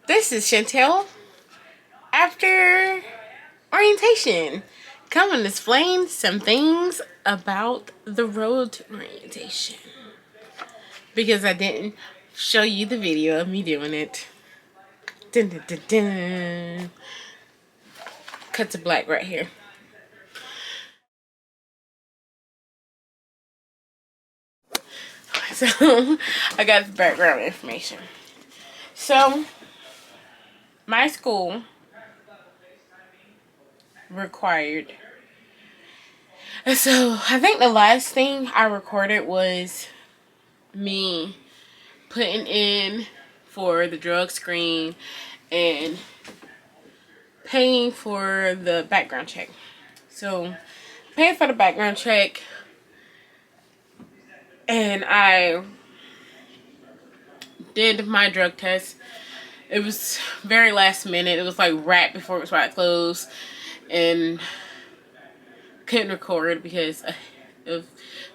This is Chantel after orientation. Come and explain some things about the road to orientation. Because I didn't show you the video of me doing it. Dun, dun, dun, dun. Cut to black right here. So, I got the background information. So, my school required. So, I think the last thing I recorded was me putting in for the drug screen and paying for the background check. So, paying for the background check, and I did my drug test. It was very last minute. It was like right before it was about to close, and couldn't record because of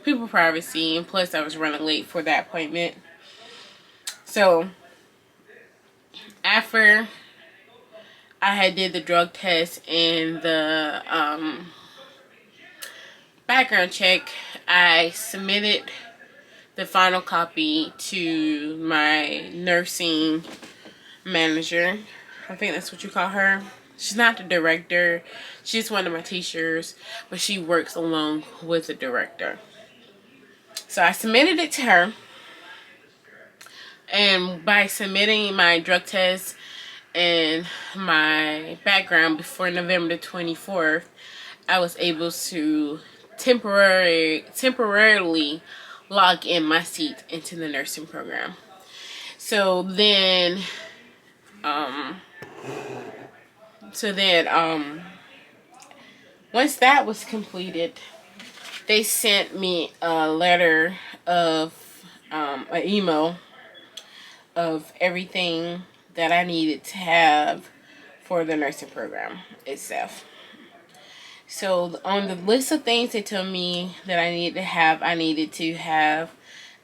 people privacy, and plus I was running late for that appointment. So after I had did the drug test and the background check, I submitted the final copy to my nursing manager. I think that's what you call her. She's not the director. She's one of my teachers, but she works along with the director. So I submitted it to her. And by submitting my drug test and my background before November the 24th, I was able to temporarily log in my seat into the nursing program. So then, once that was completed, they sent me a letter of, an email of everything that I needed to have for the nursing program itself. So on the list of things they told me that I needed to have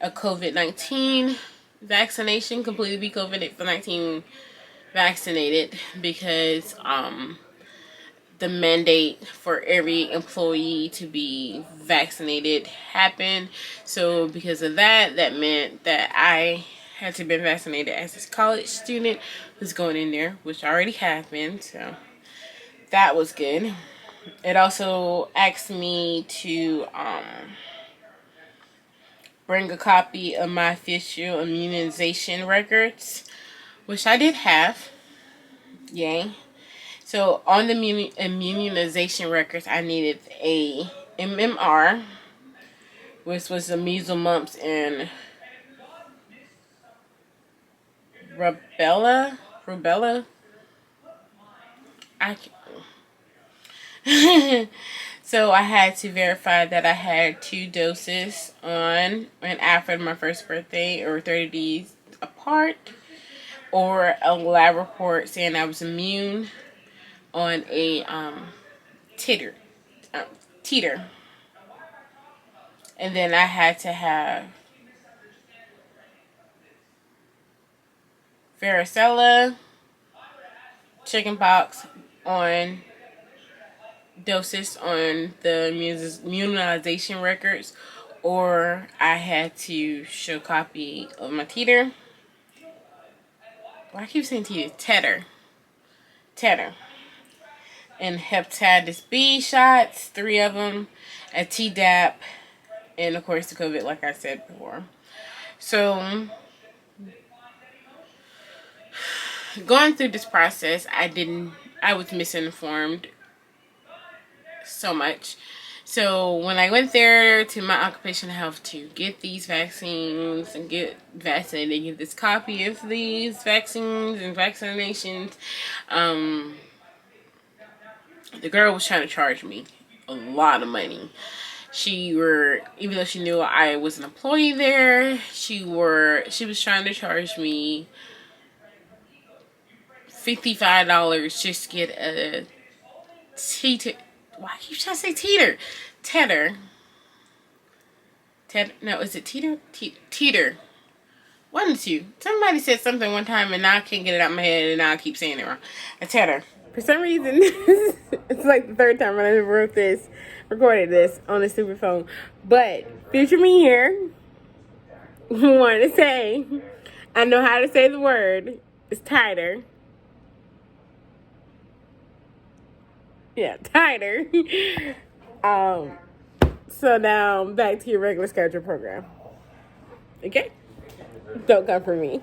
a COVID-19 vaccination, completely be COVID-19 vaccinated, because the mandate for every employee to be vaccinated happened. So because of that, that meant that I had to be vaccinated as a college student who's going in there, which already happened. So that was good. It also asked me to bring a copy of my official immunization records, which I did have. Yay. So on the immunization records, I needed a MMR, which was the measles, mumps, and rubella. So I had to verify that I had 2 doses on and after my first birthday, or 30 days apart, or a lab report saying I was immune on a titer. And then I had to have varicella, chickenpox on doses on the immunization records, or I had to show copy of my titer. Well, I keep saying titer. And hepatitis B shots, 3 of them, a Tdap, and of course the COVID, like I said before. So going through this process, I was misinformed so much. So when I went there to my occupational health to get these vaccines and get vaccinated and get this copy of these vaccines and vaccinations, the girl was trying to charge me a lot of money. Even though she knew I was an employee there, she was trying to charge me $55 just to get a teeter. Why I keep trying to say teeter? No, is it teeter? Teeter. One or two. Somebody said something one time and now I can't get it out of my head and now I keep saying it wrong. A tetter. For some reason, it's like the third time I ever recorded this on a stupid phone. But future me here wanted to say, I know how to say the word. It's tighter. Yeah, tighter. So now back to your regular schedule program. Okay? Don't come for me.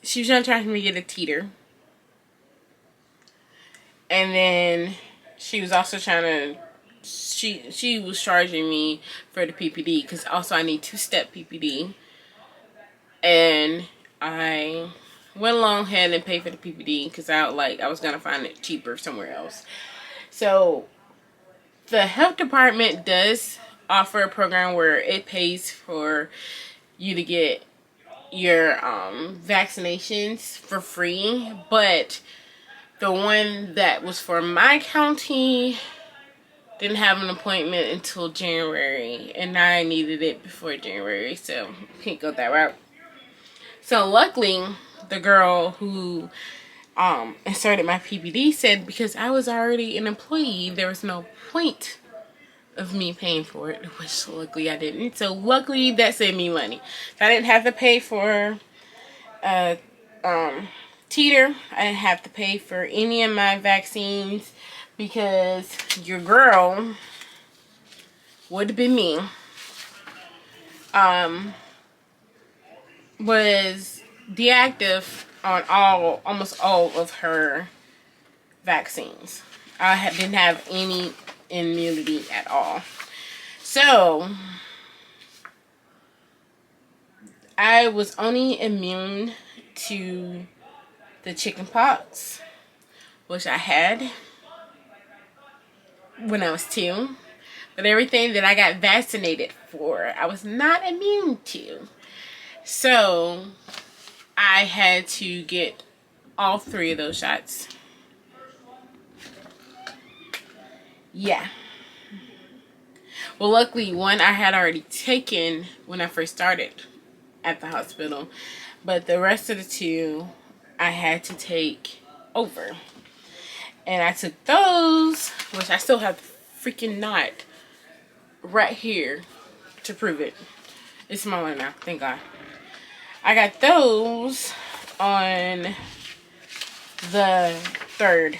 She was trying to me to get a teeter. And then she was also trying to, she was charging me for the PPD because also I need 2-step PPD. And I went along ahead and paid for the PPD because I was going to find it cheaper somewhere else. So the health department does offer a program where it pays for you to get your vaccinations for free, but the one that was for my county didn't have an appointment until January, and I needed it before January, so can't go that route. So luckily, the girl who inserted my PPD said because I was already an employee, there was no point of me paying for it, which luckily I didn't. So luckily that saved me money. So I didn't have to pay for teeter. I didn't have to pay for any of my vaccines because your girl would have been me. Was deactive on almost all of her vaccines. I didn't have any immunity at all. So I was only immune to the chicken pox, which I had when I was 2. But everything that I got vaccinated for, I was not immune to. So I had to get all 3 of those shots. Yeah. Well, luckily, one I had already taken when I first started at the hospital. But the rest of the 2, I had to take over. And I took those, which I still have the freaking knot right here to prove it. It's smaller now, thank God. I got those on the 3rd.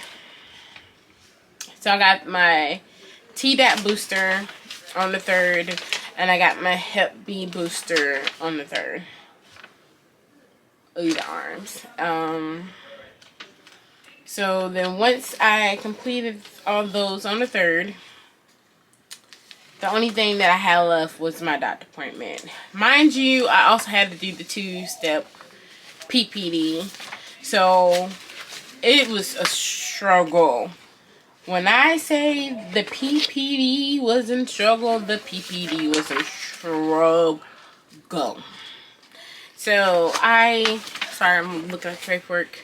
So I got my Tdap booster on the 3rd, and I got my Hep B booster on the 3rd. Either arms. So then once I completed all those on the 3rd, the only thing that I had left was my doctor appointment. Mind you, I also had to do the 2-step PPD. So it was a struggle. When I say the PPD was in struggle, the PPD was in struggle. So sorry, I'm looking at paperwork.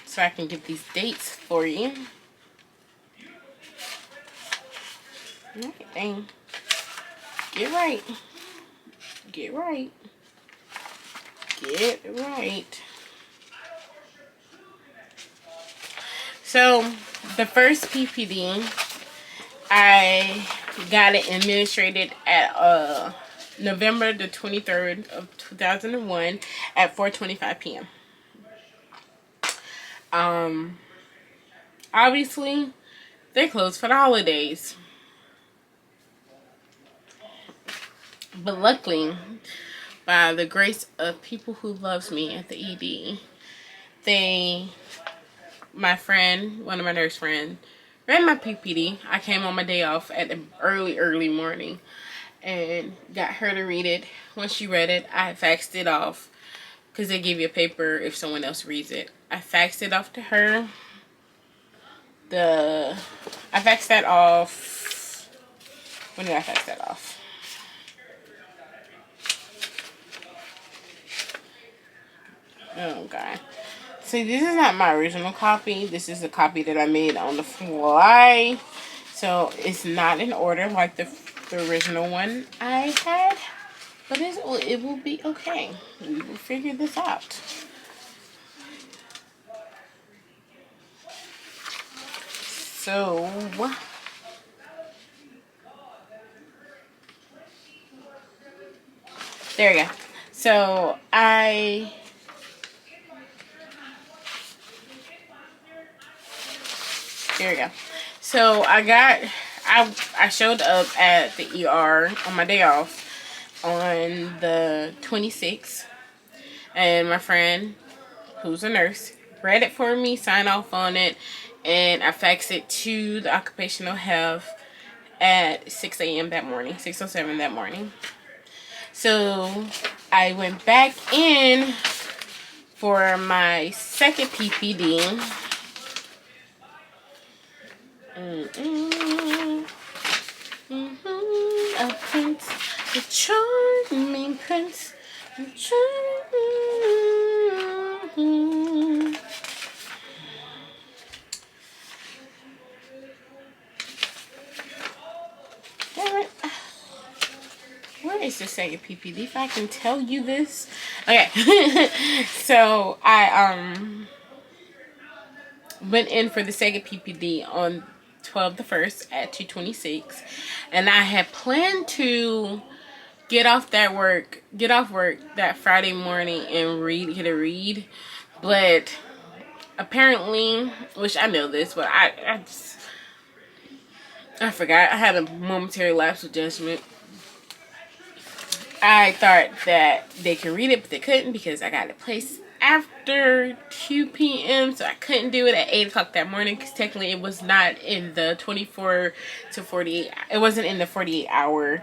So I can get these dates for you. Okay, dang. Get right. Get right. Get right. So, the first PPD, I got it administered at November the 23rd of 2001 at 4:25 p.m. Obviously, they're closed for the holidays. But luckily, by the grace of people who loves me at the ED, my friend, one of my nurse friends, read my PPD. I came on my day off at the early morning and got her to read it. Once she read it, I faxed it off because they give you a paper if someone else reads it. I faxed it off to her. I faxed that off. When did I fax that off? Oh, God. See, this is not my original copy. This is a copy that I made on the fly. So it's not in order like the original one I had, but it will be okay. We will figure this out. So there you go. So there we go. So I showed up at the ER on my day off on the 26th, and my friend, who's a nurse, read it for me, signed off on it, and I faxed it to the occupational health at 6 a.m. that morning, 6:07 that morning. So I went back in for my second PPD. A prince, a charming prince, a charming. Where is the second PPD? If I can tell you this. Okay. So I went in for the second PPD on 12/1 at 2:26, and I had planned to get off work that Friday morning and get a read, but apparently, which I know this, but I forgot. I had a momentary lapse of judgment. I thought that they could read it, but they couldn't because I got a place after 2 p.m. So I couldn't do it at 8 o'clock that morning because technically it was not in the 24 to 48. It wasn't in the 48-hour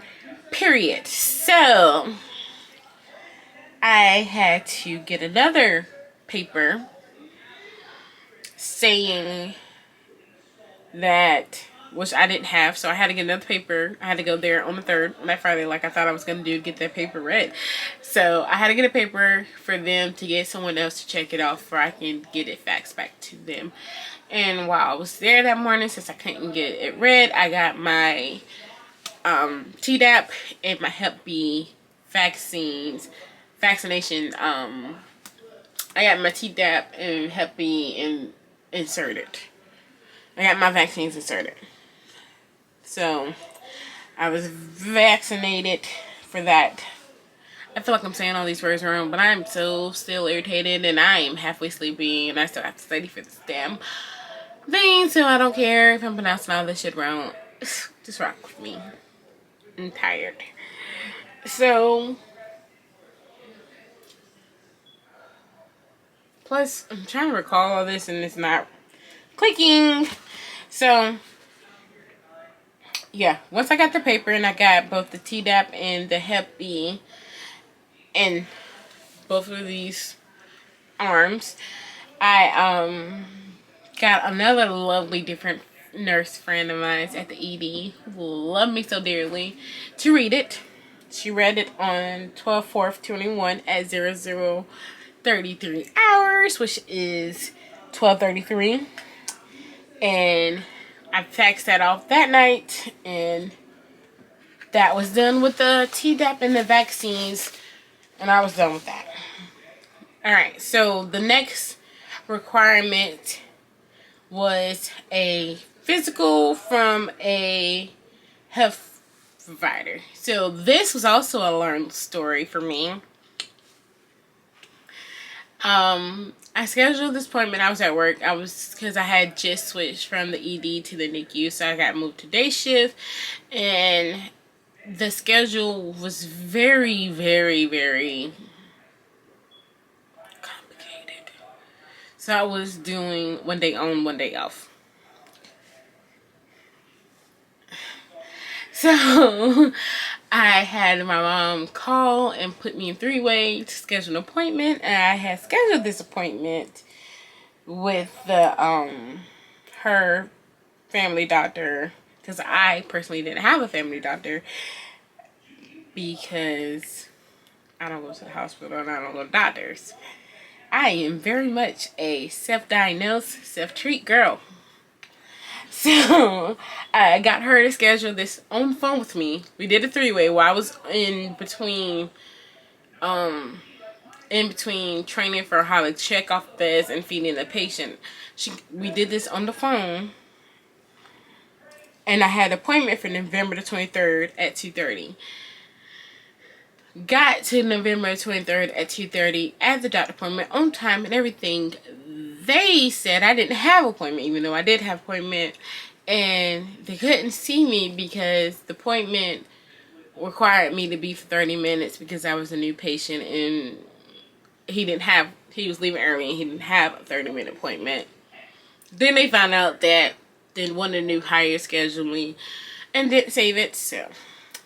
period. So I had to get another paper saying that, which I didn't have, so I had to get another paper. I had to go there on the 3rd, on that Friday, like I thought I was going to do, get that paper read. So I had to get a paper for them to get someone else to check it off before I can get it faxed back to them. And while I was there that morning, since I couldn't get it read, I got my Tdap and my Hep B vaccination. I got my Tdap and Hep B inserted. I got my vaccines inserted. So I was vaccinated for that. I feel like I'm saying all these words wrong, but I'm so still irritated and I am halfway sleepy and I still have to study for this damn thing, so I don't care if I'm pronouncing all this shit wrong. Just rock with me. I'm tired. So plus I'm trying to recall all this and it's not clicking. So yeah, once I got the paper and I got both the Tdap and the Hep B in both of these arms, I got another lovely different nurse friend of mine at the ED who loved me so dearly to read it. She read it on 12/4/21 at 00:33 hours, which is 12:33, and I faxed that off that night, and that was done with the Tdap and the vaccines, and I was done with that. Alright, so the next requirement was a physical from a health provider. So this was also a learned story for me. I scheduled this appointment. I was at work. Because I had just switched from the ED to the NICU, so I got moved to day shift, and the schedule was very, very, very complicated. So I was doing 1 day on, 1 day off. So I had my mom call and put me in 3-way to schedule an appointment, and I had scheduled this appointment with the her family doctor, because I personally didn't have a family doctor because I don't go to the hospital and I don't go to doctors. I am very much a self-diagnosed, self-treat girl. So I got her to schedule this on the phone with me. We did a three-way while I was in between training for how to check off beds and feeding the patient. We did this on the phone, and I had an appointment for November the 23rd at 2:30. Got to November 23rd at 2:30 at the doctor appointment on time and everything. They said I didn't have an appointment, even though I did have an appointment, and they couldn't see me because the appointment required me to be for 30 minutes because I was a new patient, and he was leaving early and he didn't have a 30-minute appointment. Then they found out that then one of the new hires scheduled me and didn't save it, so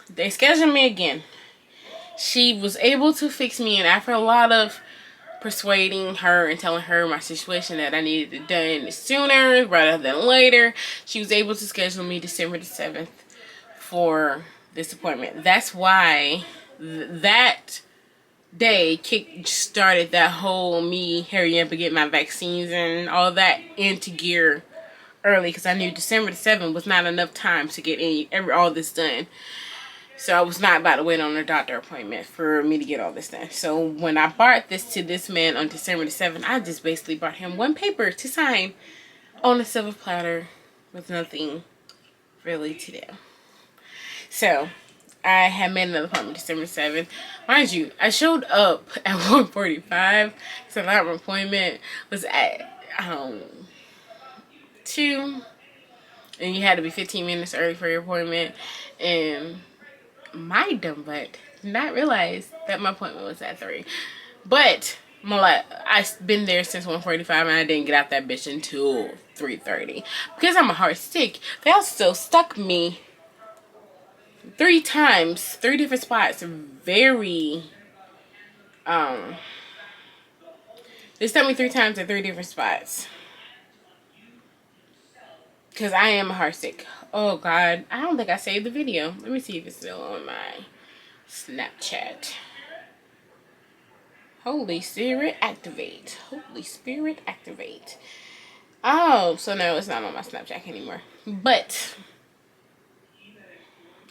they scheduled me again. She was able to fix me, and after a lot of persuading her and telling her my situation that I needed it done sooner rather than later, she was able to schedule me December the 7th for this appointment. That's why that day started that whole me hurry up and get my vaccines and all that into gear early, because I knew December the 7th was not enough time to get all this done. So I was not about to wait on a doctor appointment for me to get all this done. So when I brought this to this man on December the 7th, I just basically brought him one paper to sign on a silver platter with nothing really to do. So I had made another appointment December 7th. Mind you, I showed up at 1:45. So that appointment was at 2. And you had to be 15 minutes early for your appointment. And my dumb butt did not realize that my appointment was at 3. But I've been there since 1:45 and I didn't get out that bitch until 3:30. Because I'm a hard stick, they also stuck me 3 times, 3 different spots. They stuck me 3 times at 3 different spots. Because I am a heart stick. Oh God, I don't think I saved the video. Let me see if it's still on my Snapchat. Holy Spirit, activate. Holy Spirit, activate. Oh, so no, it's not on my Snapchat anymore. But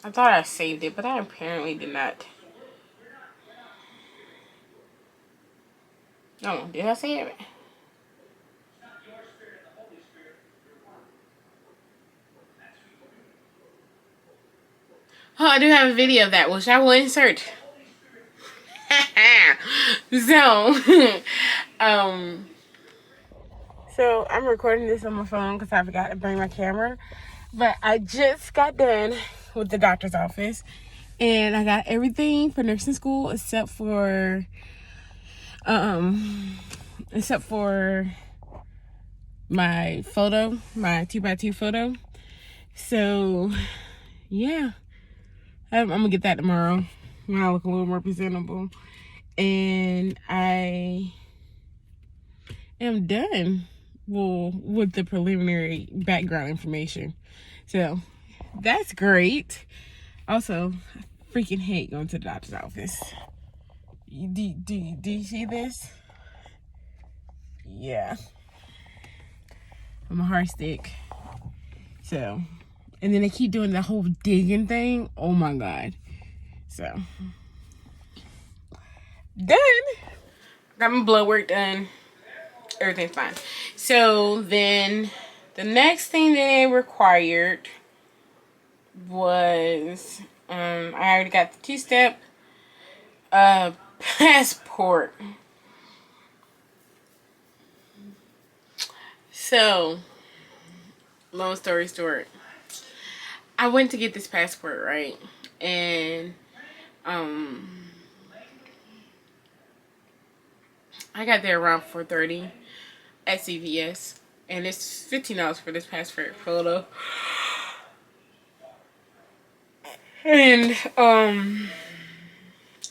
I thought I saved it, but I apparently did not. Oh, did I save it? Oh, I do have a video of that, which I will insert. So, so I'm recording this on my phone because I forgot to bring my camera. But I just got done with the doctor's office, and I got everything for nursing school except for my photo, my 2x2 photo. So yeah, I'm gonna get that tomorrow when I look a little more presentable. And I am done, well, with the preliminary background information. So that's great. Also, I freaking hate going to the doctor's office. Do you see this? Yeah. I'm a heart stick. So, and then they keep doing the whole digging thing. Oh my God. So, done. Got my blood work done. Everything's fine. So then the next thing that they required was I already got the 2-step passport. So long story short, I went to get this passport, right? And I got there around 4:30 at CVS, and it's $15 for this passport photo. And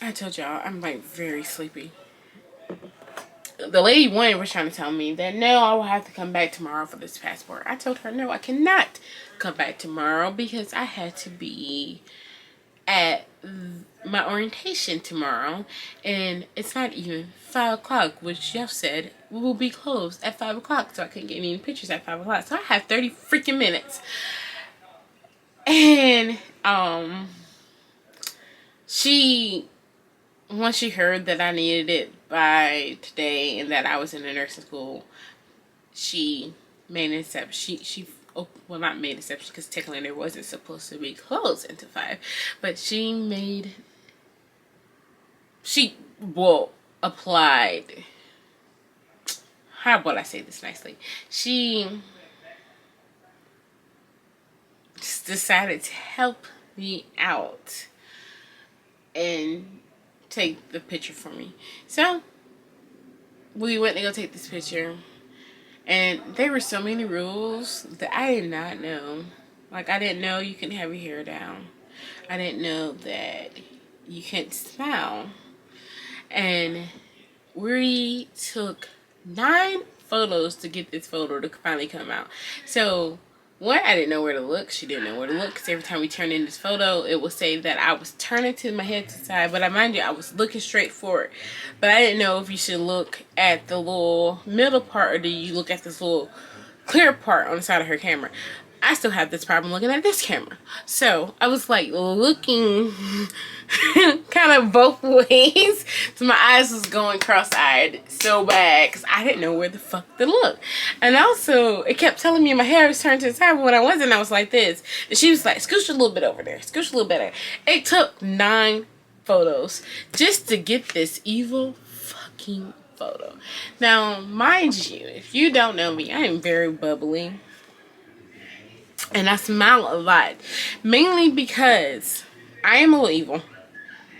I told y'all I'm like very sleepy. The lady one was trying to tell me that no, I will have to come back tomorrow for this passport. I told her no, I cannot come back tomorrow because I had to be at my orientation tomorrow, and it's not even 5 o'clock, which Jeff said will be closed at 5 o'clock, so I couldn't get any pictures at 5 o'clock. So I have 30 freaking minutes. And once she heard that I needed it by today and that I was in a nursing school, she made an exception. Well, not made an exception, because technically there wasn't supposed to be closed until 5, but she applied. How would I say this nicely? She just decided to help me out and take the picture for me. So we went to go take this picture, and there were so many rules that I did not know. Like, I didn't know you can have your hair down. I didn't know that you can't smile. And we took 9 photos to get this photo to finally come out. So one, I didn't know where to look. She didn't know where to look, because every time we turned in this photo, it would say that I was turning to my head to the side. But mind you, I was looking straight forward. But I didn't know if you should look at the little middle part, or do you look at this little clear part on the side of her camera. I still have this problem looking at this camera. So I was like looking kind of both ways. So my eyes was going cross-eyed so bad, because I didn't know where the fuck to look. And also, it kept telling me my hair was turned to the side, but when I wasn't, I was like this. And she was like, scooch a little bit over there, scooch a little bit there. It took 9 photos just to get this evil fucking photo. Now, mind you, if you don't know me, I am very bubbly. And I smile a lot. Mainly because I am a little evil.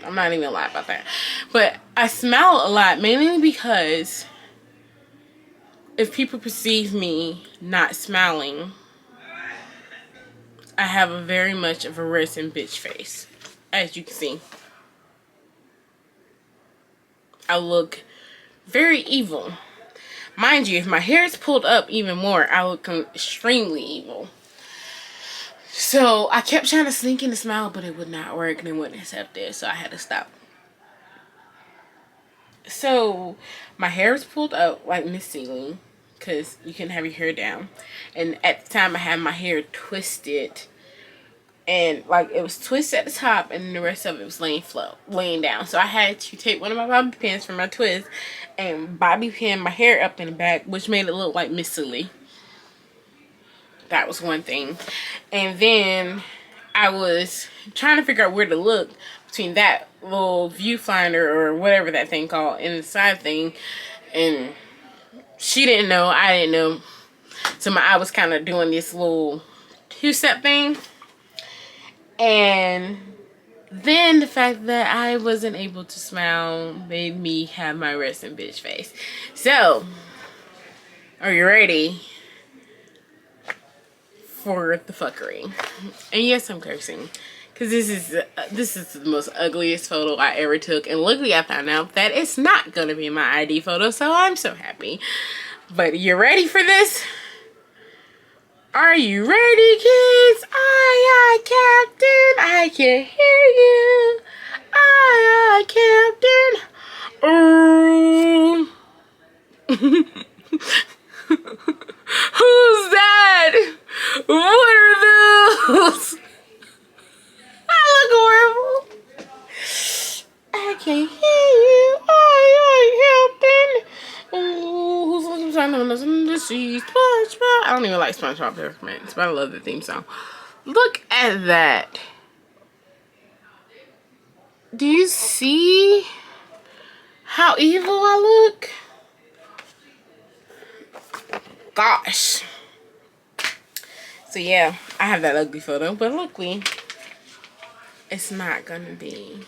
I'm not even gonna lie about that. But I smile a lot mainly because if people perceive me not smiling, I have a very much of a resting bitch face. As you can see. I look very evil. Mind you, if my hair is pulled up even more, I look extremely evil. So I kept trying to sneak in the smile, but it would not work and it wouldn't accept it, so I had to stop. So my hair is pulled up like Miss Celine, because you can have your hair down. And at the time I had my hair twisted, and like it was twisted at the top and the rest of it was laying down. So I had to take one of my bobby pins from my twist and bobby pin my hair up in the back, which made it look like Miss Celine. That was one thing. And then I was trying to figure out where to look between that little viewfinder or whatever that thing called and the side thing. And she didn't know, I didn't know. So I was kind of doing this little 2-step thing. And then the fact that I wasn't able to smile made me have my resting bitch face. So, are you ready for the fuckery? And yes, I'm cursing, because this is the most ugliest photo I ever took, and luckily I found out that it's not gonna be my ID photo, so I'm so happy. But you ready for this? Are you ready, kids? Aye, aye, Captain, I can hear you. Aye, aye, Captain. Who's that? What are those? I look horrible. I can hear you. Aye, aye, Captain. Ooh, who's looking for something to see? SpongeBob. I don't even like SpongeBob Peppermints, but I love the theme song. Look at that. Do you see how evil I look? Gosh. So yeah, I have that ugly photo, but luckily it's not gonna be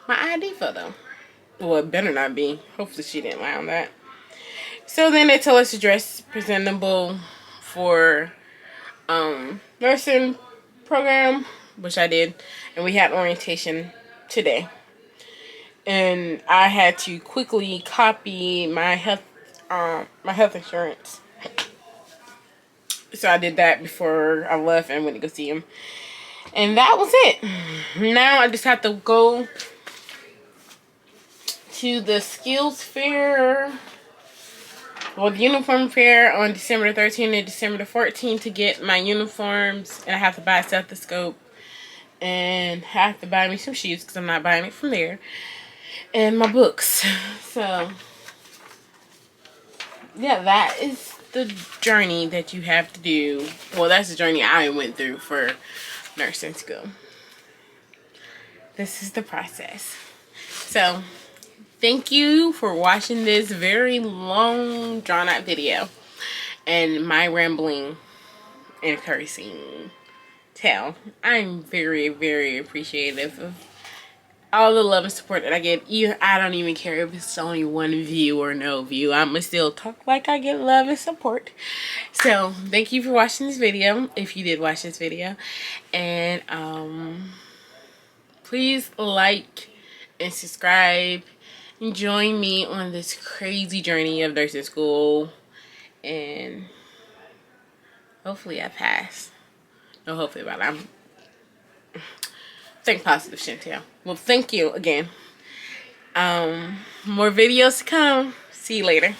my ID photo. Well, it better not be. Hopefully she didn't lie on that. So then they tell us to dress presentable for nursing program, which I did, and we had orientation today. And I had to quickly copy my health insurance. So I did that before I left and went to go see him. And that was it. Now I just have to go to the skills fair well, the uniform fair on December the 13th and December the 14th to get my uniforms, and I have to buy a stethoscope and have to buy me some shoes because I'm not buying it from there, and my books. So yeah, that is the journey that you have to do. Well, that's the journey I went through for nursing school. This is the process. So thank you for watching this very long, drawn out video and my rambling and cursing tale. I'm very, very appreciative of all the love and support that I get. I don't even care if it's only one view or no view. I'ma still talk like I get love and support. So thank you for watching this video, if you did watch this video. And please like and subscribe and join me on this crazy journey of nursing school. And hopefully I pass. No, hopefully, but I'm think positive, Chantel. Well, thank you again. More videos to come. See you later.